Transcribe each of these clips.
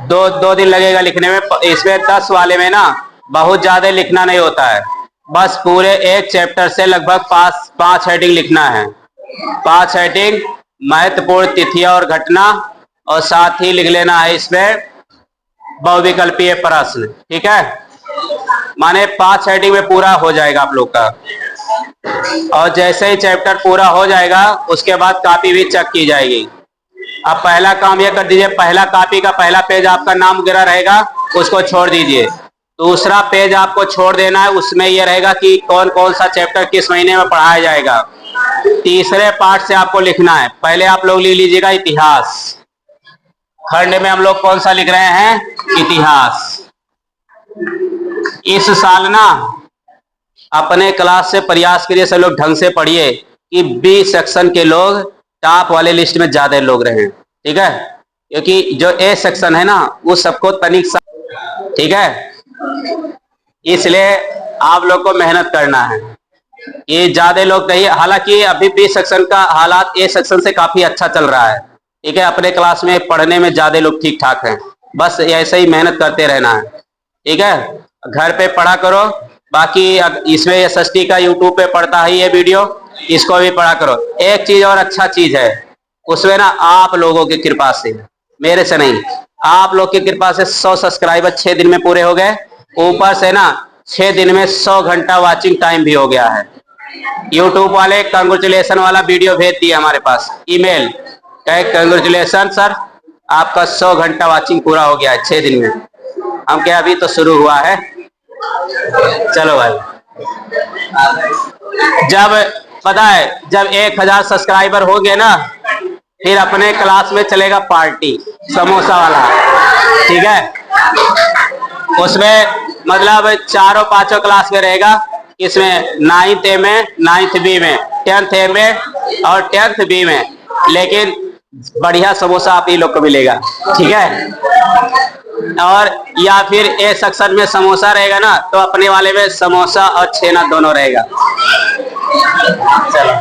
दो दो दिन लगेगा लिखने में। इसमें 10 वाले में ना बहुत ज्यादा लिखना नहीं होता है, बस पूरे एक चैप्टर से लगभग पांच हेडिंग लिखना है। 5 हेडिंग, महत्वपूर्ण तिथियां और घटना, और साथ ही लिख लेना है इसमें बहुविकल्पीय प्रश्न। ठीक है, माने 5 हेडिंग में पूरा हो जाएगा आप लोग का। और जैसे ही चैप्टर पूरा हो जाएगा उसके बाद कॉपी भी चेक की जाएगी। अब पहला काम यह कर दीजिए, पहला कॉपी का पहला पेज आपका नाम वगैरह रहेगा, उसको छोड़ दीजिए। दूसरा पेज आपको छोड़ देना है, उसमें यह रहेगा कि कौन कौन सा चैप्टर किस महीने में पढ़ाया जाएगा। तीसरे पार्ट से आपको लिखना है, पहले आप लोग लिख लीजिएगा इतिहास। खंड में हम लोग कौन सा लिख रहे हैं? इतिहास। इस साल ना अपने क्लास से प्रयास करिए सब लोग ढंग से पढ़िए कि बी सेक्शन के लोग टॉप वाले लिस्ट में ज्यादा लोग रहे। ठीक है, क्योंकि जो ए सेक्शन है ना वो सबको तनिक सा, ठीक है, इसलिए आप लोग को मेहनत करना है। ये ज्यादा लोग नहीं, हालांकि अभी बी सेक्शन का हालात ए सेक्शन से काफी अच्छा चल रहा है। ठीक है, अपने क्लास में पढ़ने में ज्यादा लोग ठीक ठाक हैं, बस ऐसे ही मेहनत करते रहना है। ठीक है, घर पे पढ़ा करो। बाकी इसमें एसएसटी का यूट्यूब पे पढ़ता है ये वीडियो, इसको भी पढ़ा करो। एक चीज और अच्छा चीज है उसमें ना, आप लोगों की कृपा से, मेरे से नहीं, आप लोग की कृपा से 100 सब्सक्राइबर 6 दिन में पूरे हो गए। ऊपर से ना 6 दिन में 100 घंटा वॉचिंग टाइम भी हो गया है। यूट्यूब वाले कंग्रेचुलेशन वाला वीडियो भेज दिया हमारे पास ईमेल, कंग्रेचुलेशन सर, आपका 100 घंटा वॉचिंग पूरा हो गया है 6 दिन में। हम क्या अभी तो शुरू हुआ है। चलो भाई, जब पता है जब 1000 सब्सक्राइबर हो गए ना, फिर अपने क्लास में चलेगा पार्टी समोसा वाला। ठीक है, उसमें मतलब 4-5 क्लास में रहेगा। इसमें 9th ए में, 9th बी में, 10th ए में और 10th बी में, लेकिन बढ़िया समोसा आप ही लोग को मिलेगा। ठीक है, और या फिर ए सेक्शन में समोसा रहेगा ना तो अपने वाले में समोसा और छेना दोनों रहेगा। चलो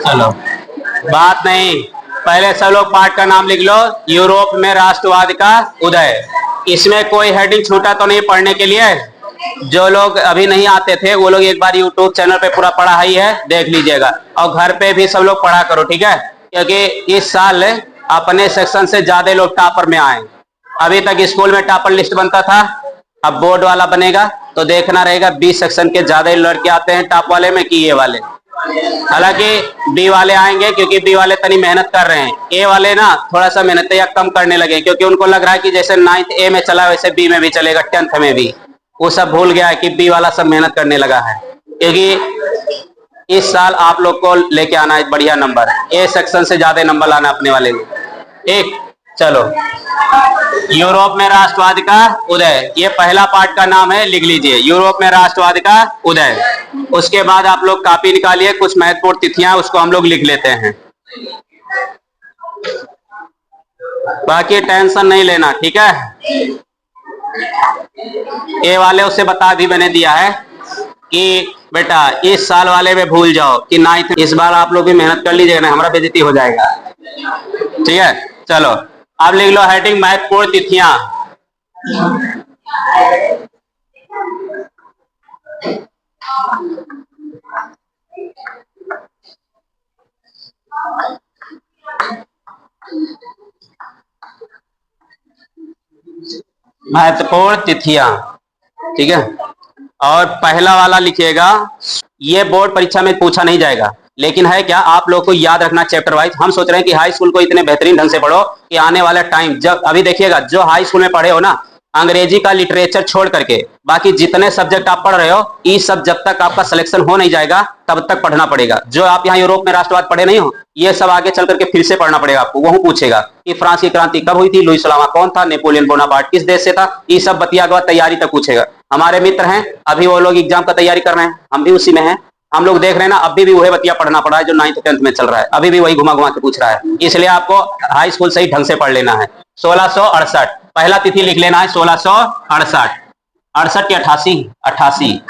चलो बात नहीं, पहले सब लोग पाठ का नाम लिख लो। यूरोप में राष्ट्रवाद का उदय। इसमें कोई हेडिंग छूटा तो नहीं पढ़ने के लिए? जो लोग अभी नहीं आते थे वो लोग एक बार यूट्यूब चैनल पे पूरा पढ़ा ही है, देख लीजिएगा। और घर पे भी सब लोग पढ़ा करो। ठीक है, क्योंकि इस साल अपने सेक्शन से ज्यादा लोग टॉपर में आए। अभी तक स्कूल में टॉपर लिस्ट बनता था, अब बोर्ड वाला बनेगा तो देखना रहेगा बी सेक्शन के ज्यादा लड़के आते हैं टॉप वाले में कि ए वाले। हालांकि बी वाले आएंगे क्योंकि बी वाले तनी मेहनत कर रहे हैं। ए वाले ना थोड़ा सा मेहनत या कम करने लगे, क्योंकि उनको लग रहा है कि जैसे 9th ए में चला वैसे बी में भी चलेगा, 10th में भी। वो सब भूल गया है कि बी वाला सब मेहनत करने लगा है, क्योंकि इस साल आप लोग को लेके आना है बढ़िया नंबर। ए सेक्शन से ज्यादा नंबर लाना अपने वाले में। एक चलो, यूरोप में राष्ट्रवाद का उदय, ये पहला पार्ट का नाम है, लिख लीजिए यूरोप में राष्ट्रवाद का उदय। उसके बाद आप लोग कॉपी निकालिए, कुछ महत्वपूर्ण तिथियां उसको हम लोग लिख लेते हैं। बाकी टेंशन नहीं लेना, ठीक है। ए वाले उसे बता भी मैंने दिया है कि बेटा इस साल वाले में भूल जाओ कि 9th, इस बार आप लोग भी मेहनत कर लीजिएगा ना, हमारा बेइज्जती हो जाएगा। ठीक है, चलो अब लिख लो हेडिंग महत्वपूर्ण तिथियां। महत्वपूर्ण तिथियां, ठीक है। और पहला वाला लिखिएगा, ये बोर्ड परीक्षा में पूछा नहीं जाएगा, लेकिन है क्या आप लोग को याद रखना चैप्टर वाइज। हम सोच रहे हैं कि हाई स्कूल को इतने बेहतरीन ढंग से पढ़ो कि आने वाला टाइम जब, अभी देखिएगा जो हाई स्कूल में पढ़े हो ना, अंग्रेजी का लिटरेचर छोड़ करके बाकी जितने सब्जेक्ट आप पढ़ रहे हो, ये सब जब तक आपका सिलेक्शन हो नहीं जाएगा तब तक पढ़ना पड़ेगा। जो आप यहाँ यूरोप में राष्ट्रवाद पढ़े नहीं हो, ये सब आगे चल करके फिर से पढ़ना पड़ेगा आपको। वो पूछेगा कि फ्रांस की क्रांति कब हुई थी, लुई सलामा कौन था, नेपोलियन बोनापार्ट किस देश से था, ये सब बतिया तैयारी तक पूछेगा। हमारे मित्र हैं, अभी वो लोग एग्जाम का तैयारी कर रहे हैं, हम भी उसी में हैं। हम लोग देख रहे हैं ना, अभी भी वही बतिया पढ़ना पड़ा है जो 9th 10th में चल रहा है, अभी भी वही घुमा घुमा के पूछ रहा है, इसलिए आपको हाई स्कूल से ही ढंग से पढ़ लेना है। 1668 पहला तिथि लिख लेना है, 1668, 68 या 88, 88,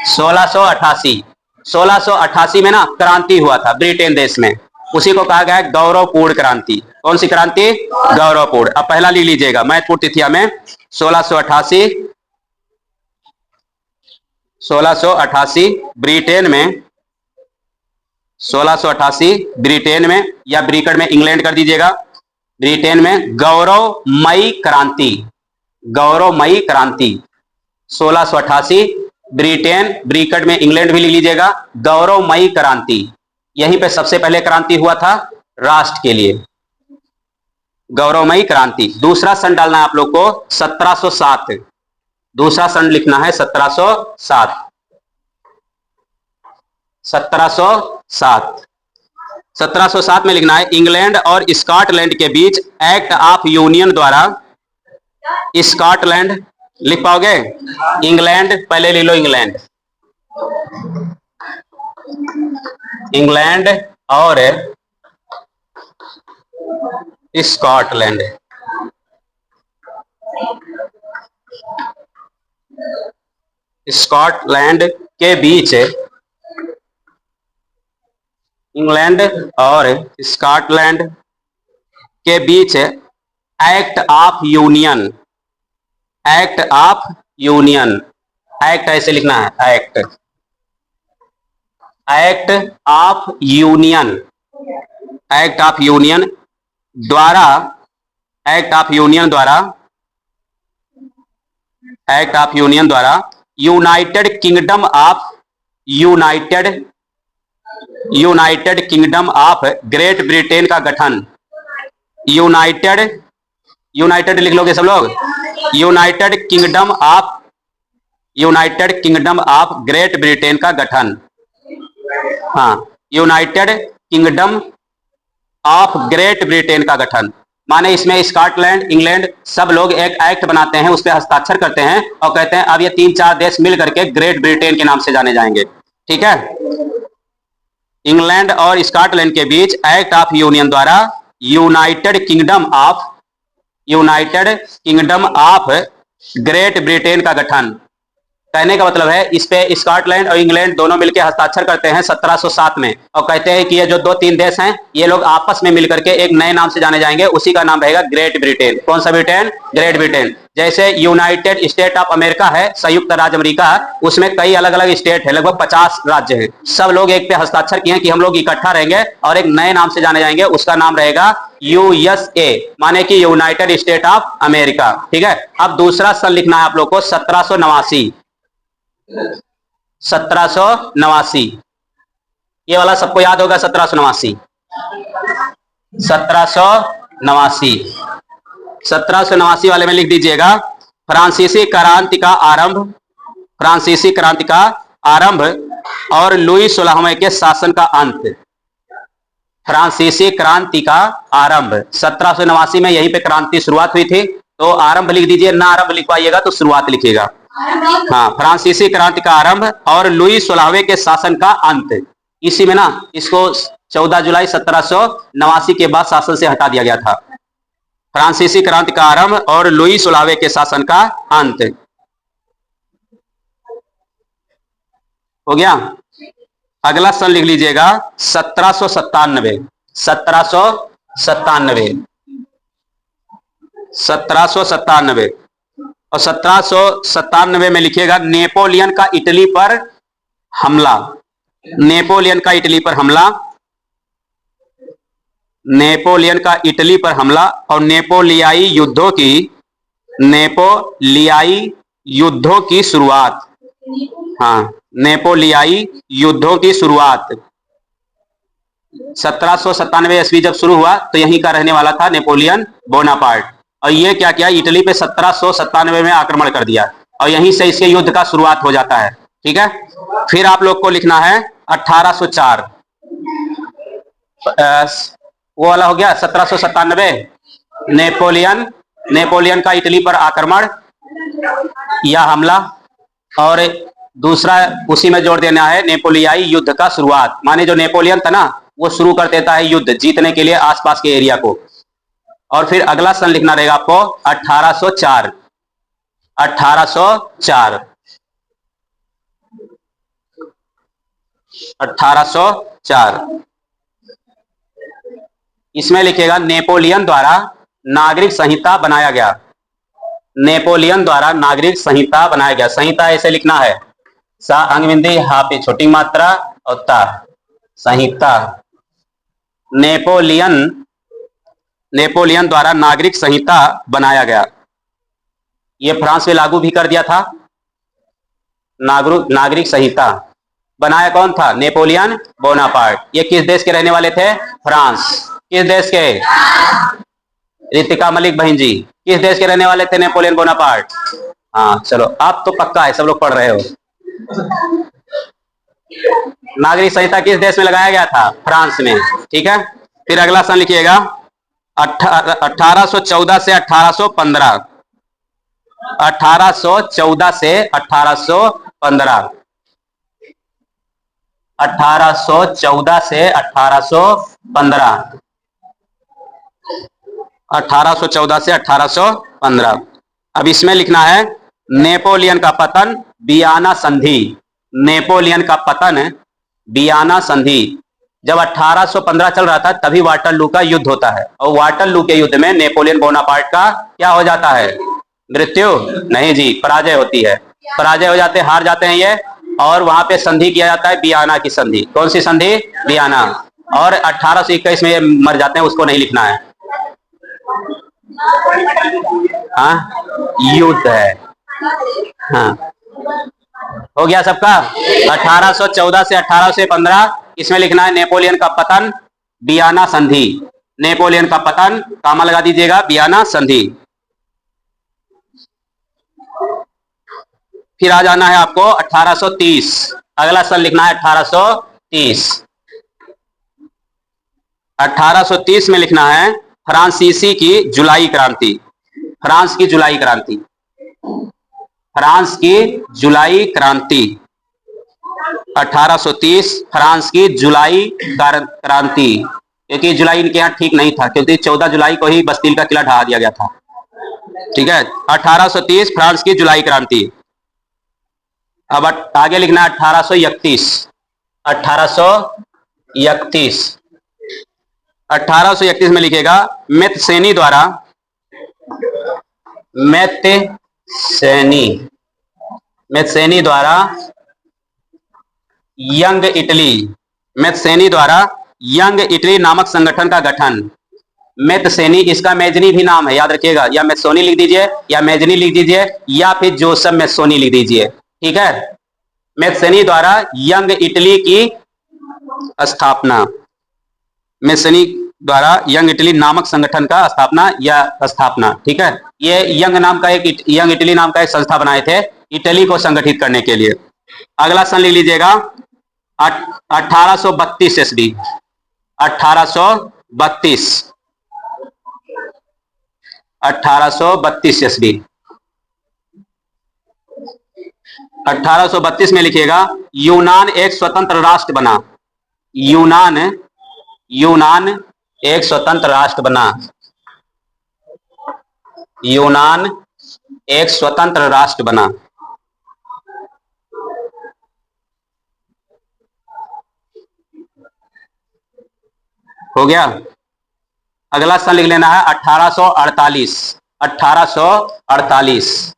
1688। 1688 में ना क्रांति हुआ था ब्रिटेन देश में, उसी को कहा गया है गौरवपूर्ण क्रांति। कौन सी क्रांति? गौरवपूर्ण। अब पहला लिख लीजिएगा महत्वपूर्ण तिथियां में, 1688, 1688 ब्रिटेन में, 1688 ब्रिटेन में, या ब्रिकट में इंग्लैंड कर दीजिएगा, ब्रिटेन में गौरवमयी क्रांति, गौरवमयी क्रांति 1688 ब्रिटेन, ब्रिकट में इंग्लैंड भी लिख लीजिएगा, गौरवमयी क्रांति। यहीं पे सबसे पहले क्रांति हुआ था राष्ट्र के लिए, गौरवमयी क्रांति। दूसरा सन डालना है आप लोग को 1707, दूसरा सन लिखना है 1707, 1707, 1707 में लिखना है इंग्लैंड और स्कॉटलैंड के बीच एक्ट ऑफ यूनियन द्वारा, स्कॉटलैंड लिख पाओगे? इंग्लैंड पहले ले लो, इंग्लैंड, इंग्लैंड और स्कॉटलैंड, स्कॉटलैंड के बीच, इंग्लैंड और स्कॉटलैंड के बीच act of union, act of union, act ऐसे लिखना है, act, act of union, act of union द्वारा, एक्ट ऑफ यूनियन द्वारा, एक्ट ऑफ यूनियन द्वारा United Kingdom of, United, United Kingdom of Great Britain का गठन, यूनाइटेड, यूनाइटेड लिख लोगे सब लोग, United Kingdom of, United Kingdom of Great Britain का गठन, हाँ, United Kingdom of Great Britain का गठन। माने इसमें स्कॉटलैंड, इंग्लैंड सब लोग एक एक्ट बनाते हैं, उस पर हस्ताक्षर करते हैं और कहते हैं अब ये 3-4 देश मिल करके ग्रेट ब्रिटेन के नाम से जाने जाएंगे। ठीक है, इंग्लैंड और स्कॉटलैंड के बीच एक्ट ऑफ यूनियन द्वारा United Kingdom of, United Kingdom of Great Britain का गठन। कहने का मतलब है इस पे स्कॉटलैंड और इंग्लैंड दोनों मिलकर हस्ताक्षर करते हैं 1707 में और कहते हैं कि ये जो 2-3 देश हैं ये लोग आपस में मिलकर के एक नए नाम से जाने जाएंगे, उसी का नाम रहेगा ग्रेट ब्रिटेन। कौन सा ब्रिटेन? Great Britain. जैसे यूनाइटेड स्टेट ऑफ अमेरिका है, संयुक्त राज्य अमेरिका, उसमें कई अलग अलग स्टेट है, लगभग 50 राज्य हैं, सब लोग एक पे हस्ताक्षर किए कि हम लोग इकट्ठा रहेंगे और एक नए नाम से जाने जाएंगे, उसका नाम रहेगा यूएसए, माने कि यूनाइटेड स्टेट ऑफ अमेरिका। ठीक है, अब दूसरा सन लिखना है आप लोग को 1789, 1789, ये वाला सबको याद होगा 1789, 1789, 1789 वाले में लिख दीजिएगा फ्रांसीसी क्रांति का आरंभ, फ्रांसीसी क्रांति का आरंभ और लुई 16वें के शासन का अंत। फ्रांसीसी क्रांति का आरंभ 1789 में यहीं पे क्रांति शुरुआत हुई थी, तो आरंभ लिख दीजिए, ना आरंभ लिख पाइएगा तो शुरुआत लिखिएगा। हाँ, फ्रांसीसी क्रांति का आरंभ और लुई 16वें के शासन का अंत। इसी में ना इसको 14 जुलाई 1789 के बाद शासन से हटा दिया गया था। फ्रांसीसी क्रांति का आरंभ और लुई 16वें के शासन का अंत हो गया। अगला सन लिख लीजिएगा 1797, 1797, 1797 और 1797 में लिखिएगा नेपोलियन का इटली पर हमला, नेपोलियन का इटली पर हमला, नेपोलियन का इटली पर हमला और नेपोलियाई युद्धों की, नेपोलियाई युद्धों की शुरुआत। हाँ, नेपोलियाई युद्धों की शुरुआत 1797 ईस्वी जब शुरू हुआ तो यहीं का रहने वाला था नेपोलियन बोनापार्ट, और ये क्या किया, इटली पे 1797 में आक्रमण कर दिया और यहीं से इसके युद्ध का शुरुआत हो जाता है। ठीक है, फिर आप लोग को लिखना है 1804, वो वाला हो गया 1797 नेपोलियन, नेपोलियन का इटली पर आक्रमण या हमला, और दूसरा उसी में जोड़ देना है नेपोलियाई युद्ध का शुरुआत, माने जो नेपोलियन था ना वो शुरू कर देता है युद्ध जीतने के लिए आसपास के एरिया को। और फिर अगला सन लिखना रहेगा आपको 1804। 1804 1804 इसमें लिखेगा नेपोलियन द्वारा नागरिक संहिता बनाया गया। नेपोलियन द्वारा नागरिक संहिता बनाया गया। संहिता ऐसे लिखना है, सा अंग बिंदी हा पे छोटी मात्रा और ता, संहिता। नेपोलियन द्वारा नागरिक संहिता बनाया गया। ये फ्रांस में लागू भी कर दिया था। नागरिक संहिता बनाया कौन था? Napoleon Bonaparte. ये किस देश के रहने वाले थे? फ्रांस। किस देश के? रितिका मलिक बहन जी, किस देश के रहने वाले थे नेपोलियन बोनापार्ट? हाँ चलो, आप तो पक्का है, सब लोग पढ़ रहे हो। नागरिक संहिता किस देश में लगाया गया था? फ्रांस में। ठीक है, फिर अगला सन लिखिएगा 1814 से 1815। 1814 से 1815। 1814 से 1815। 1814 से 1815। अब इसमें लिखना है नेपोलियन का पतन, वियना संधि। नेपोलियन का पतन, वियना संधि। जब 1815 चल रहा था तभी वाटरलू का युद्ध होता है, और वाटरलू के युद्ध में नेपोलियन बोनापार्ट का क्या हो जाता है? मृत्यु नहीं जी, पराजय होती है। पराजय हो जाते, हार जाते हैं ये, और वहां पे संधि किया जाता है, वियना की संधि। कौन सी संधि? वियना। और 1821 में ये मर जाते हैं, उसको नहीं लिखना है। हाँ, युद्ध है। हाँ, हो गया सबका। 1814 से 1815 इसमें लिखना है नेपोलियन का पतन, वियना संधि। नेपोलियन का पतन, कामा लगा दीजिएगा, वियना संधि। फिर आ जाना है आपको 1830। अगला सन लिखना है 1830। 1830 में लिखना है फ्रांसीसी की जुलाई क्रांति। फ्रांस की जुलाई क्रांति। फ्रांस की जुलाई क्रांति। 1830 फ्रांस की जुलाई क्रांति, क्योंकि जुलाई इनके यहाँ ठीक नहीं था, क्योंकि 14 जुलाई को ही बस्तील का किला ढहा दिया गया था। ठीक है, 1830 फ्रांस की जुलाई क्रांति। अब आगे लिखना है 1831। 1831। 1831 में लिखेगा मेत्सेनी द्वारा, मेत्सेनी द्वारा यंग इटली, मेत्सेनी द्वारा यंग इटली नामक संगठन का गठन। मेत्सेनी इसका मेजनी भी नाम है, याद रखिएगा, या मेत्सोनी लिख दीजिए, या मेजनी लिख दीजिए, या फिर जोसेफ मेत्सोनी लिख दीजिए। ठीक है, मेत्सेनी द्वारा यंग इटली की स्थापना। मेत्सेनी द्वारा यंग इटली नामक संगठन का स्थापना या स्थापना। ठीक है, ये यंग इटली नाम का एक संस्था बनाए थे इटली को संगठित करने के लिए। अगला सन ले लीजिएगा 1832 ईस्वी। 1832। 1832 ईस्वी। 1832 में लिखिएगा यूनान एक स्वतंत्र राष्ट्र बना। यूनान एक स्वतंत्र राष्ट्र बना। यूनान एक स्वतंत्र राष्ट्र बना। हो गया। अगला सन लिख लेना है 1848। 1848।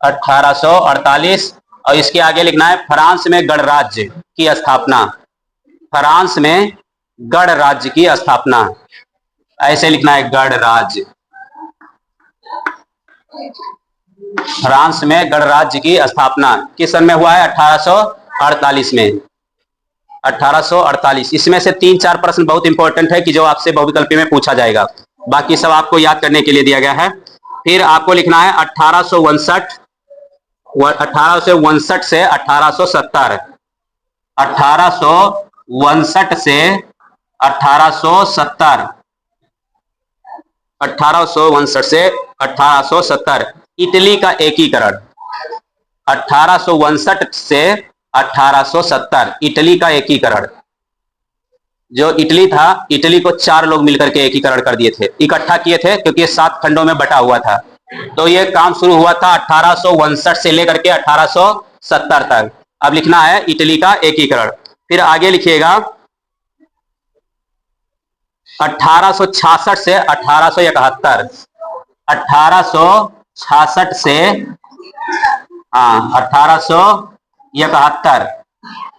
1848 और इसके आगे लिखना है फ्रांस में गणराज्य की स्थापना। फ्रांस में गणराज्य की स्थापना, ऐसे लिखना है गणराज्य। फ्रांस में गणराज्य की स्थापना किस सन में हुआ है? 1848 में। 1848। इसमें से 3-4 प्रश्न बहुत इंपॉर्टेंट है कि जो आपसे बहुविकल्पी में पूछा जाएगा, बाकी सब आपको याद करने के लिए दिया गया है। फिर आपको लिखना है 1859 से 1870। 1859 से 1870। 1859 से 1870 इटली का एकीकरण। 1859 से 1870 इटली का एकीकरण। जो इटली था, इटली को 4 लोग मिलकर के एकीकरण कर दिए थे, इकट्ठा किए थे, क्योंकि ये 7 खंडों में बटा हुआ था। तो ये काम शुरू हुआ था 1859 से लेकर के 1870 तक। अब लिखना है इटली का एकीकरण। फिर आगे लिखिएगा 1866 से 1871। 1866 से 1871।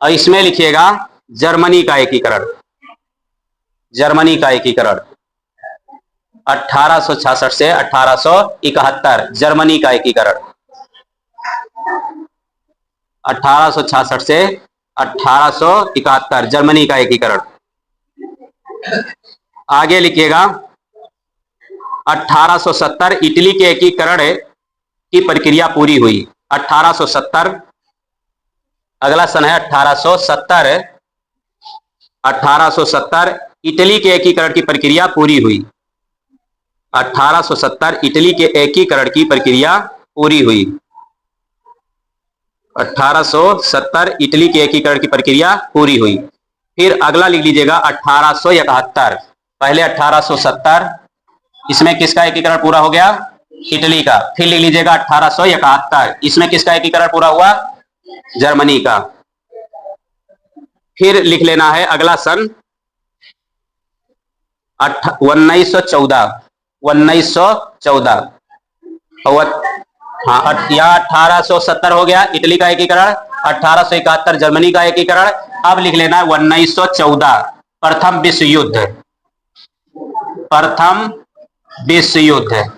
और इसमें लिखिएगा जर्मनी का एकीकरण। जर्मनी का एकीकरण 1866 से 1871, जर्मनी का एकीकरण 1866 से 1871, जर्मनी का एकीकरण। आगे लिखिएगा 1870 इटली के एकीकरण की प्रक्रिया पूरी हुई। 1870, अगला सन है 1870। 1870 इटली के एकीकरण की प्रक्रिया पूरी हुई। 1870 इटली के एकीकरण की प्रक्रिया पूरी हुई। 1870 इटली के एकीकरण की प्रक्रिया पूरी हुई। फिर अगला लिख लीजिएगा 1871। पहले 1870, इसमें किसका एकीकरण पूरा हो गया? इटली का। फिर लिख लीजिएगा 1871, इसमें किसका एकीकरण पूरा हुआ? जर्मनी का। फिर लिख लेना है अगला सन 1914। 1914 यहाँ 1870 हो गया इटली का एकीकरण, 1871 जर्मनी का एकीकरण। अब लिख लेना है 1914 प्रथम विश्व युद्ध। प्रथम विश्व युद्ध।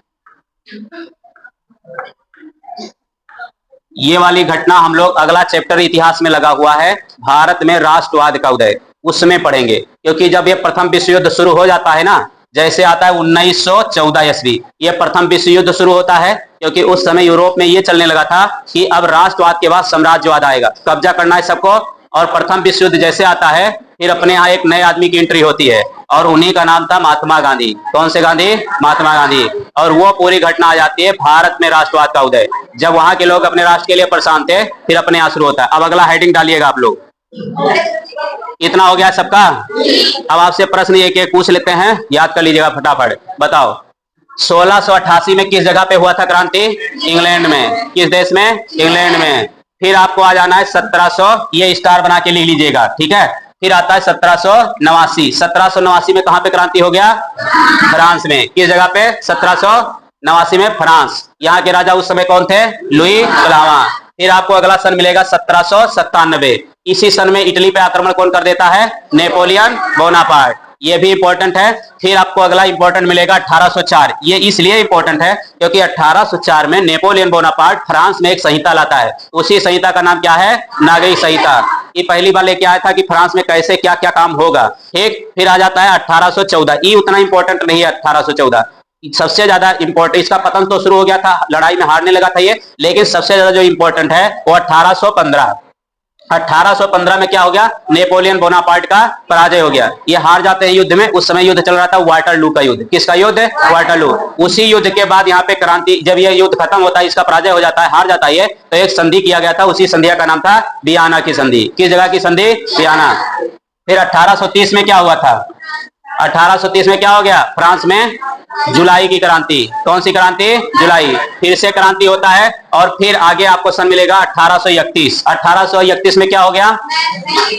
ये वाली घटना हम लोग अगला चैप्टर इतिहास में लगा हुआ है, भारत में राष्ट्रवाद का उदय, उसमें पढ़ेंगे। क्योंकि जब ये प्रथम विश्व युद्ध शुरू हो जाता है ना, जैसे आता है 1914 ईस्वी, ये प्रथम विश्व युद्ध शुरू होता है, क्योंकि उस समय यूरोप में ये चलने लगा था कि अब राष्ट्रवाद के बाद साम्राज्यवाद आएगा, कब्जा करना है सबको। और प्रथम विश्व युद्ध जैसे आता है, फिर अपने यहाँ एक नए आदमी की एंट्री होती है, और उन्हीं का नाम था महात्मा गांधी। कौन से गांधी? महात्मा गांधी। और वो पूरी घटना आ जाती है भारत में राष्ट्रवाद का उदय, जब वहां के लोग अपने राष्ट्र के लिए परेशान थे, फिर अपने यहाँ शुरू होता है। अब अगला हेडिंग डालिएगा आप लोग। इतना हो गया सबका? अब आपसे प्रश्न एक एक पूछ लेते हैं, याद कर लीजिएगा फटाफट। बताओ 1688 में किस जगह पे हुआ था क्रांति? इंग्लैंड में। किस देश में? इंग्लैंड में। फिर आपको आ जाना है 1700, ये स्टार बना के लिख लीजिएगा, ठीक है। फिर आता है 1789। 1789 में कहां पे क्रांति हो गया? फ्रांस में। किस जगह पे? 1789 में फ्रांस। यहाँ के राजा उस समय कौन थे? लुई पहलवा। फिर आपको अगला सन मिलेगा 1797। इसी सन में इटली पे आक्रमण कौन कर देता है? Napoleon Bonaparte. ये भी इंपॉर्टेंट है। फिर आपको अगला इंपॉर्टेंट मिलेगा 1804। ये इसलिए इंपॉर्टेंट है क्योंकि 1804 में नेपोलियन बोनापार्ट फ्रांस में एक संहिता लाता है। उसी संहिता का नाम क्या है? नागरिक संहिता। ये पहली बार लेके आया था कि फ्रांस में कैसे क्या क्या काम होगा, ठीक। फिर आ जाता है 1814। ये उतना इंपॉर्टेंट नहीं है 1814, सबसे ज्यादा इंपॉर्टेंट, इसका पतन तो शुरू हो गया था, लड़ाई में हारने लगा था ये, लेकिन सबसे ज्यादा जो इंपॉर्टेंट है वो 1815। 1815 में क्या हो गया? नेपोलियन बोनापार्ट का पराजय हो गया, ये हार जाते हैं युद्ध में। उस समय युद्ध चल रहा था वाटरलू का युद्ध। किसका युद्ध? वाटरलू। उसी युद्ध के बाद यहाँ पे क्रांति, जब ये युद्ध खत्म होता है, इसका पराजय हो जाता है, हार जाता है, तो एक संधि किया गया था, उसी संधि का नाम था वियना की संधि। किस जगह की संधि? वियना। फिर 1830 में क्या हुआ था? 1830 में क्या हो गया? फ्रांस में जुलाई की क्रांति। कौन सी क्रांति? जुलाई। फिर से क्रांति होता है, और फिर आगे आपको सन मिलेगा 1831। 1831 में क्या हो गया?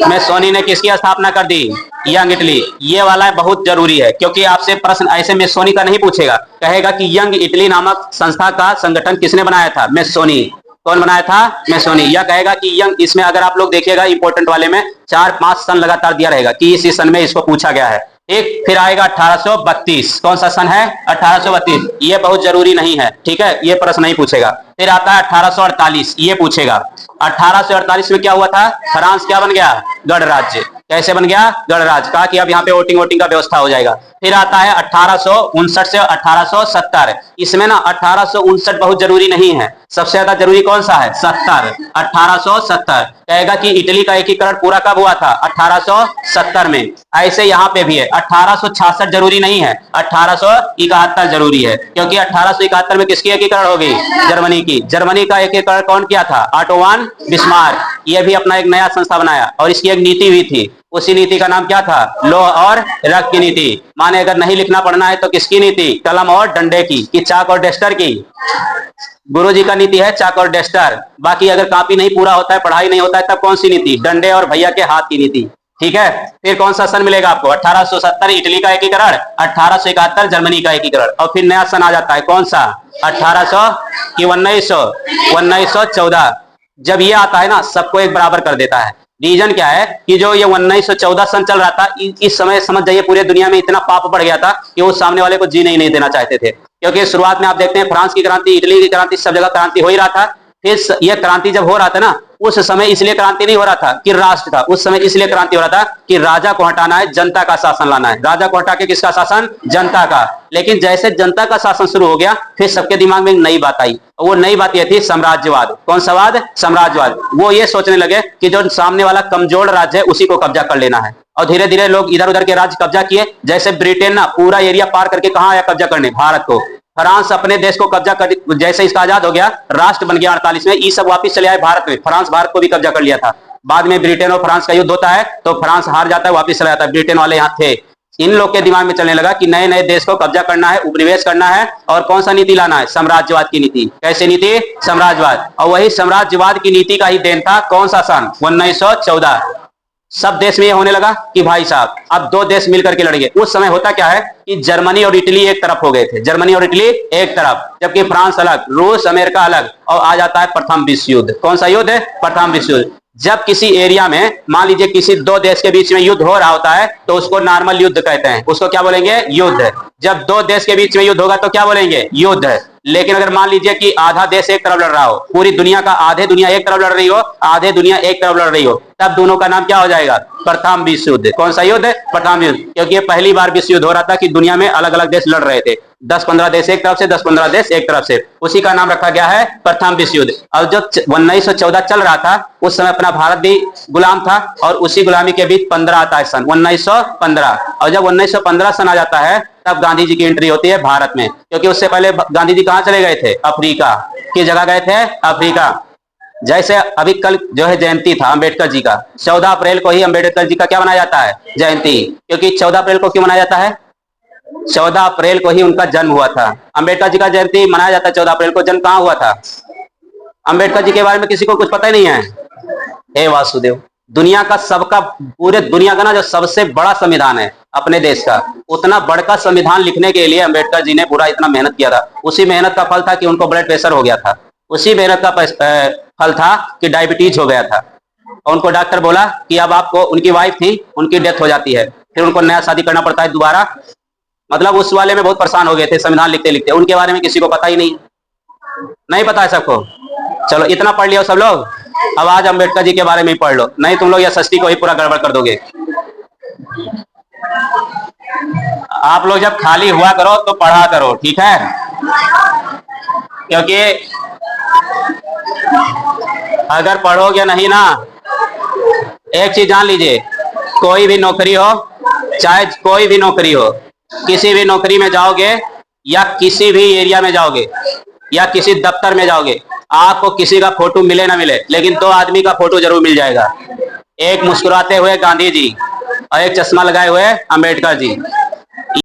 मेसोनी ने किसकी स्थापना कर दी? Young Italy. ये वाला बहुत जरूरी है, क्योंकि आपसे प्रश्न ऐसे मेसोनी का नहीं पूछेगा, कहेगा कि यंग इटली नामक संस्था का संगठन किसने बनाया था? मेसोनी। कौन बनाया था? मेसोनी। यह कहेगा कि यंग, इसमें अगर आप लोग देखिएगा इंपॉर्टेंट वाले में 4-5 सन लगातार दिया रहेगा कि इस सन में इसको पूछा गया है, ठीक। फिर आएगा 1832। कौन सा सन है? 1832। ये बहुत जरूरी नहीं है, ठीक है, ये प्रश्न नहीं पूछेगा। फिर आता है 1848, ये पूछेगा। 1848 में क्या हुआ था? फ्रांस क्या बन गया? गणराज्य। कैसे बन गया? गणराज्य। कहा कि अब यहाँ पे वोटिंग का व्यवस्था हो जाएगा। फिर आता है 1859 से 1870। इसमें ना 1859 बहुत जरूरी नहीं है, सबसे ज्यादा जरूरी कौन सा है? 70। 1870 कहेगा कि इटली का एकीकरण पूरा कब हुआ था? 1870 में। ऐसे यहाँ पे भी है 1866 जरूरी नहीं है, 1871 जरूरी है, क्योंकि 1871 में किसकी एकीकरण होगी? जर्मनी की। जर्मनी का एकीकरण कौन किया था? Auto von Bismarck. यह भी अपना एक नया संस्था बनाया और इसकी एक नीति भी थी। उसी नीति का नाम क्या था? लौह और रक्त की नीति। माने अगर नहीं लिखना पढ़ना है तो किसकी नीति? कलम और डंडे की, कि चाक और डेस्टर की? गुरु जी का नीति है चाक और डेस्टर। बाकी अगर कॉपी नहीं पूरा होता है, पढ़ाई नहीं होता है, तब कौन सी नीति? डंडे और भैया के हाथ की नीति। ठीक है। फिर कौन सा सन मिलेगा आपको? 1870 इटली का एकीकरण, 1871 जर्मनी का एकीकरण, और फिर नया सन आ जाता है कौन सा? 1800 कि 1914। जब ये आता है ना, सबको एक बराबर कर देता है। रीजन क्या है कि जो ये 1914 सन चल रहा था, इस समय समझ जाइए पूरे दुनिया में इतना पाप बढ़ गया था कि वो सामने वाले को जीने ही नहीं देना चाहते थे। क्योंकि शुरुआत में आप देखते हैं फ्रांस की क्रांति, इटली की क्रांति, सब जगह क्रांति हो ही रहा था। फिर यह क्रांति जब हो रहा था ना, उस समय इसलिए क्रांति नहीं हो रहा था कि राष्ट्र था, उस समय इसलिए क्रांति हो रहा था कि राजा को हटाना है, जनता का शासन लाना है। राजा को हटा के किसका शासन? जनता का। लेकिन जैसे जनता का शासन शुरू हो गया, फिर सबके दिमाग में एक नई बात आई। वो नई बात यह थी साम्राज्यवाद। कौन सा वाद? साम्राज्यवाद। वो ये सोचने लगे कि जो सामने वाला कमजोर राज्य है उसी को कब्जा कर लेना है। और धीरे धीरे लोग इधर उधर के राज्य कब्जा किए। जैसे ब्रिटेन ना पूरा एरिया पार करके कहां आया कब्जा करने? भारत को। फ्रांस अपने देश को कब्जा कर, जैसे इसका आजाद हो गया, राष्ट्र बन गया 48 में, ये सब वापस चले आए भारत में। फ्रांस भारत को भी कब्जा कर लिया था। बाद में ब्रिटेन और फ्रांस का युद्ध होता है तो फ्रांस हार जाता है, वापस चला जाता है। ब्रिटेन वाले यहाँ थे। इन लोग के दिमाग में चलने लगा कि नए नए देश को कब्जा करना है, उपनिवेश करना है, और कौन सा नीति लाना है? साम्राज्यवाद की नीति। कैसे नीति? साम्राज्यवाद। और वही साम्राज्यवाद की नीति का ही देन था कौन सा सन? 1914। सब देश में ये होने लगा कि भाई साहब अब दो देश मिलकर के लड़ेंगे। उस समय होता क्या है कि जर्मनी और इटली एक तरफ हो गए थे, जर्मनी और इटली एक तरफ, जबकि फ्रांस अलग, रूस अमेरिका अलग। और आ जाता है प्रथम विश्व युद्ध। कौन सा युद्ध है? प्रथम विश्व युद्ध। जब किसी एरिया में मान लीजिए किसी दो देश के बीच में युद्ध हो रहा होता है तो उसको नॉर्मल युद्ध कहते हैं। उसको क्या बोलेंगे? युद्ध। जब दो देश के बीच में युद्ध होगा तो क्या बोलेंगे? युद्ध। लेकिन अगर मान लीजिए कि आधा देश एक तरफ लड़ रहा हो, पूरी दुनिया का आधे दुनिया एक तरफ लड़ रही हो, आधे दुनिया एक तरफ लड़ रही हो, तब दोनों का नाम क्या हो जाएगा? प्रथम विश्व युद्ध। कौन सा युद्ध? प्रथम युद्ध। क्योंकि ये पहली बार विश्व युद्ध हो रहा था कि दुनिया में अलग अलग देश लड़ रहे थे। 10-15 देश एक तरफ से, 10-15 देश एक तरफ से। उसी का नाम रखा गया है प्रथम विश्व युद्ध। और जब 1914 चल रहा था उस समय अपना भारत भी गुलाम था, और उसी गुलामी के बीच 15 आता है सन 1915। और जब 1915 सन आ जाता है तब गांधी जी की एंट्री होती है भारत में। क्योंकि उससे पहले गांधी जी कहां चले गए थे? अफ्रीका। किस जगह गए थे? अफ्रीका। जैसे अभी कल जो है जयंती था अंबेडकर जी का, 14 अप्रैल को ही अंबेडकर जी का क्या मनाया जाता है? जयंती। क्योंकि 14 अप्रैल को क्यों मनाया जाता है? 14 अप्रैल को ही उनका जन्म हुआ था। अंबेडकर जी का जयंती मनाया जाता है 14 अप्रैल को। जन्म कहां हुआ था? अंबेडकर जी के बारे में किसी को कुछ पता ही नहीं है? हे वासुदेव, दुनिया का सबका, पूरे दुनिया का ना जो सबसे बड़ा संविधान है अपने देश का, उतना बड़का संविधान लिखने के लिए अंबेडकर जी ने पूरा इतना मेहनत किया था। उसी मेहनत का फल था कि उनको ब्लड प्रेशर हो गया था। उसी मेहनत का फल था कि डायबिटीज हो गया था। और उनको डॉक्टर बोला कि अब आपको, उनकी वाइफ थी, उनकी डेथ हो जाती है, फिर उनको नया शादी करना पड़ता है दोबारा। मतलब उस वाले में बहुत परेशान हो गए थे संविधान लिखते लिखते। उनके बारे में किसी को पता ही नहीं पता है सबको। चलो इतना पढ़ लिया सब लोग, अब आज अंबेडकर जी के बारे में ही पढ़ लो, नहीं तुम लोग यह षष्ठी को ही पूरा गड़बड़ कर दोगे। आप लोग जब खाली हुआ करो तो पढ़ा करो, ठीक है? क्योंकि अगर पढ़ोगे नहीं ना, एक चीज जान लीजिए, कोई भी नौकरी हो, चाहे कोई भी नौकरी हो, किसी भी नौकरी में जाओगे या किसी भी एरिया में जाओगे या किसी दफ्तर में जाओगे, आपको किसी का फोटो मिले ना मिले, लेकिन दो आदमी का फोटो जरूर मिल जाएगा। एक मुस्कुराते हुए गांधी जी और एक चश्मा लगाए हुए अंबेडकर जी।